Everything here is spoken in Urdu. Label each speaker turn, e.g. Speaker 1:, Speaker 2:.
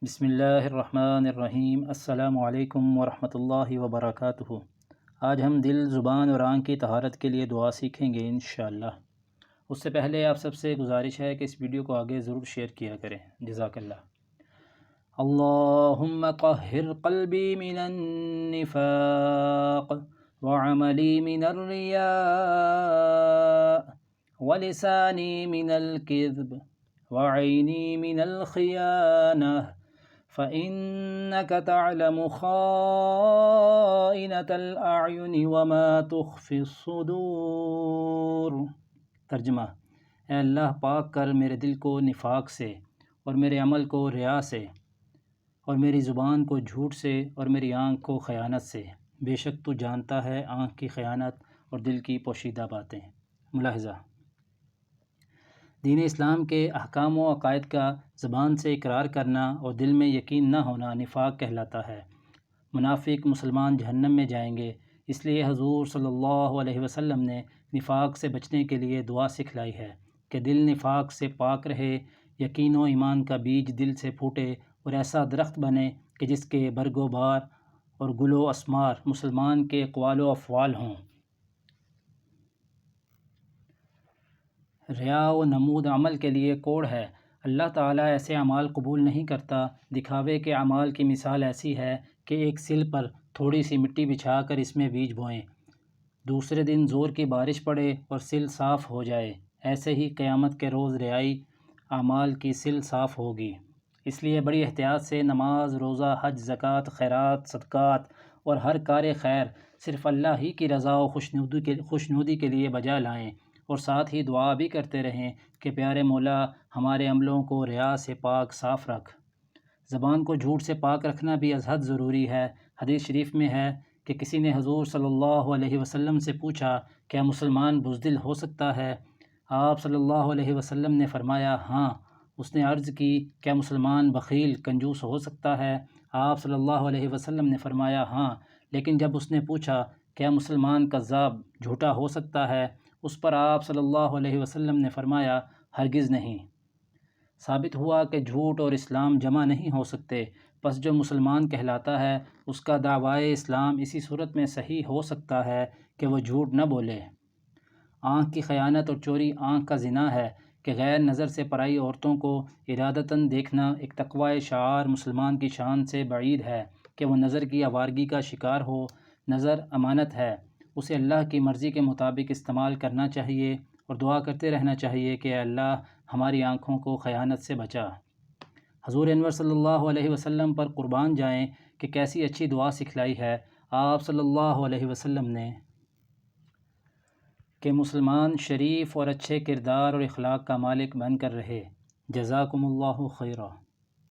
Speaker 1: بسم اللہ الرحمن الرحیم۔ السلام علیکم ورحمۃ اللہ وبرکاتہ۔ آج ہم دل، زبان اور آنکھ کی طہارت کے لیے دعا سیکھیں گے انشاءاللہ۔ اس سے پہلے آپ سب سے گزارش ہے کہ اس ویڈیو کو آگے ضرور شیئر کیا کریں۔ جزاک اللہ۔ اللہم طہر قلبی من النفاق وعملی من الریاء ولسانی من الکذب وعینی من الخیانہ فإنك تعلم خائنة الأعين وما تخفي الصدور۔ ترجمہ: اے اللہ، پاک کر میرے دل کو نفاق سے، اور میرے عمل کو ریا سے، اور میری زبان کو جھوٹ سے، اور میری آنکھ کو خیانت سے۔ بے شک تو جانتا ہے آنکھ کی خیانت اور دل کی پوشیدہ باتیں۔ ملاحظہ: دین اسلام کے احکام و عقائد کا زبان سے اقرار کرنا اور دل میں یقین نہ ہونا نفاق کہلاتا ہے۔ منافق مسلمان جہنم میں جائیں گے، اس لیے حضور صلی اللہ علیہ وسلم نے نفاق سے بچنے کے لیے دعا سکھلائی ہے کہ دل نفاق سے پاک رہے، یقین و ایمان کا بیج دل سے پھوٹے اور ایسا درخت بنے کہ جس کے برگ و بار اور گل و اسمار مسلمان کے اقوال و افعال ہوں۔ ریا و نمود عمل کے لیے کوڑ ہے۔ اللہ تعالیٰ ایسے اعمال قبول نہیں کرتا۔ دکھاوے کے اعمال کی مثال ایسی ہے کہ ایک سل پر تھوڑی سی مٹی بچھا کر اس میں بیج بوئیں، دوسرے دن زور کی بارش پڑے اور سل صاف ہو جائے، ایسے ہی قیامت کے روز ریائی اعمال کی سل صاف ہوگی۔ اس لیے بڑی احتیاط سے نماز، روزہ، حج، زکوٰۃ، خیرات، صدقات اور ہر کار خیر صرف اللہ ہی کی رضا و خوشنودی کے لیے بجا لائیں، اور ساتھ ہی دعا بھی کرتے رہیں کہ پیارے مولا ہمارے عملوں کو ریا سے پاک صاف رکھ۔ زبان کو جھوٹ سے پاک رکھنا بھی از حد ضروری ہے۔ حدیث شریف میں ہے کہ کسی نے حضور صلی اللہ علیہ وسلم سے پوچھا، کیا مسلمان بزدل ہو سکتا ہے؟ آپ صلی اللہ علیہ وسلم نے فرمایا، ہاں۔ اس نے عرض کی، کیا مسلمان بخیل، کنجوس ہو سکتا ہے؟ آپ صلی اللہ علیہ وسلم نے فرمایا، ہاں۔ لیکن جب اس نے پوچھا، کیا مسلمان کذاب، جھوٹا ہو سکتا ہے؟ اس پر آپ صلی اللہ علیہ وسلم نے فرمایا، ہرگز نہیں۔ ثابت ہوا کہ جھوٹ اور اسلام جمع نہیں ہو سکتے، پس جو مسلمان کہلاتا ہے اس کا دعویٰ اسلام اسی صورت میں صحیح ہو سکتا ہے کہ وہ جھوٹ نہ بولے۔ آنکھ کی خیانت اور چوری آنکھ کا زنا ہے کہ غیر نظر سے پرائی عورتوں کو ارادتاً دیکھنا ایک تقوی شعار مسلمان کی شان سے بعید ہے کہ وہ نظر کی آوارگی کا شکار ہو۔ نظر امانت ہے، اسے اللہ کی مرضی کے مطابق استعمال کرنا چاہیے اور دعا کرتے رہنا چاہیے کہ اے اللہ ہماری آنکھوں کو خیانت سے بچا۔ حضور انور صلی اللہ علیہ وسلم پر قربان جائیں کہ کیسی اچھی دعا سکھلائی ہے آپ صلی اللہ علیہ وسلم نے کہ مسلمان شریف اور اچھے کردار اور اخلاق کا مالک بن کر رہے۔ جزاکم اللہ خیرا۔